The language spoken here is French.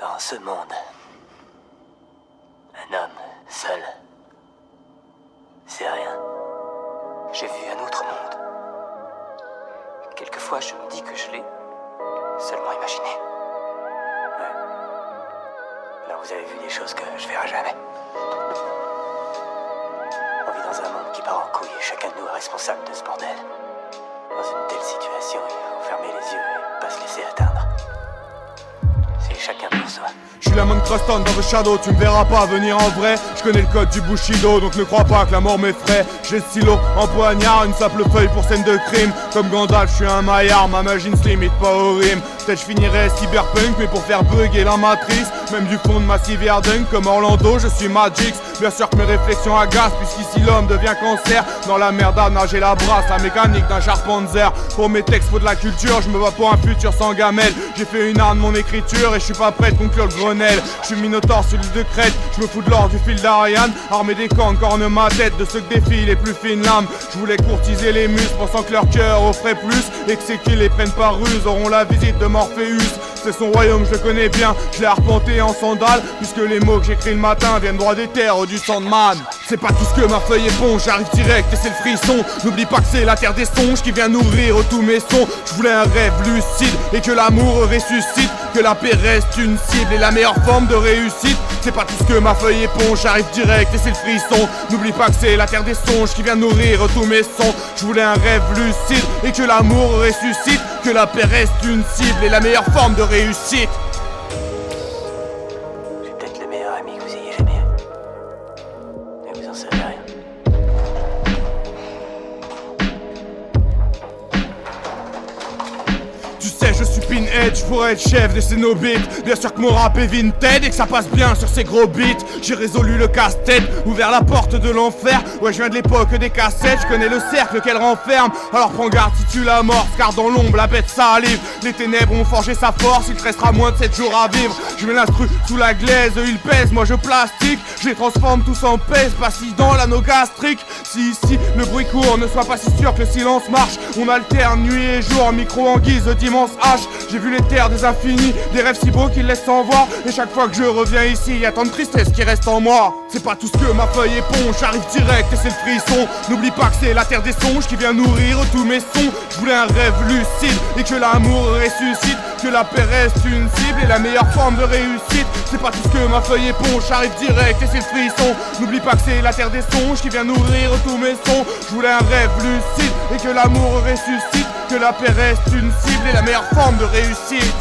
Dans ce monde, un homme seul, c'est rien. J'ai vu un autre monde. Quelquefois, je me dis que je l'ai seulement imaginé. Ouais. Alors vous avez vu des choses que je verrai jamais. On vit dans un monde qui part en couille et chacun de nous est responsable de ce bordel. Dans une telle situation, il faut fermer les yeux et pas se laisser atteindre. C'est chacun pour soi. Je suis la monk Crosstown dans The Shadow, tu me verras pas venir en vrai. Je connais le code du Bushido, donc ne crois pas que la mort m'effraie. J'ai le stylo en poignard, une simple feuille pour scène de crime. Comme Gandalf, je suis un maillard, ma magie ne se limite pas au rime. Peut-être je finirai cyberpunk, mais pour faire bugger la matrice. Même du fond de Massive Yardunk, comme Orlando, je suis Magix. Bien sûr que mes réflexions agacent, puisqu'ici l'homme devient cancer. Dans la merde à nager la brasse, la mécanique d'un charpentier. Pour mes textes, faut de la culture, je me vois pour un futur sans gamelle. J'ai fait une arme de mon écriture et je suis pas prêt de conclure le Grenelle. Je suis Minotaure sur l'île de Crète, je me fous de l'or du fil d'Ariane. Armé des camps, corne ma tête de ceux que défient les plus fines lames. Je voulais courtiser les muscles, pensant que leur cœur offrait plus. Et que c'est qu'ils les prennent par ruse, auront la visite de Morpheus. C'est son royaume, je le connais bien, je l'ai arpenté en sandales. Puisque les mots que j'écris le matin viennent droit des terres du Sandman. C'est pas tout ce que ma feuille éponge, j'arrive direct et c'est le frisson. N'oublie pas que c'est la terre des songes qui vient nourrir tous mes sons. Je voulais un rêve lucide et que l'amour ressuscite. Que la paix reste une cible et la meilleure forme de réussite. C'est pas tout ce que ma feuille éponge, j'arrive direct et c'est le frisson. N'oublie pas que c'est la terre des songes qui vient nourrir tous mes sons. Je voulais un rêve lucide et que l'amour ressuscite. Que la paix reste une cible et la meilleure forme de réussite. J'ai peut-être le meilleur ami que vous ayez jamais eu. Mais vous en savez rien. Tu sais, je suis pinhead, je pourrais être chef des Cénobites. Bien sûr que mon rap est vintage et que ça passe bien sur ces gros beats. J'ai résolu le casse-tête, ouvert la porte de l'enfer. Ouais, je viens de l'époque des cassettes, je connais le cercle qu'elle renferme. Alors prends garde si tu l'amorces, car dans l'ombre la bête salive. Les ténèbres ont forgé sa force, il te restera moins de 7 jours à vivre. Je mets l'instru sous la glaise, ils pèsent, moi je plastique. Je les transforme tous en pèse, pas si dans l'anneau gastrique. Si ici le bruit court, ne sois pas si sûr que le silence marche. On alterne nuit et jour, micro en guise d'immense hache. J'ai vu les terres des infinis, des rêves si beaux qu'ils laissent sans voix. Et chaque fois que je reviens ici, y'a tant de tristesse qui reste en moi. C'est pas tout ce que ma feuille éponge, j'arrive direct et c'est le frisson. N'oublie pas que c'est la terre des songes qui vient nourrir tous mes sons. Je voulais un rêve lucide et que l'amour ressuscite. Que la paix reste une cible et la meilleure forme de réussite. C'est pas tout ce que ma feuille éponge, j'arrive direct et c'est le frisson. N'oublie pas que c'est la terre des songes qui vient nourrir tous mes sons. Je voulais un rêve lucide et que l'amour ressuscite. Que la paix reste une cible et la meilleure forme de réussite.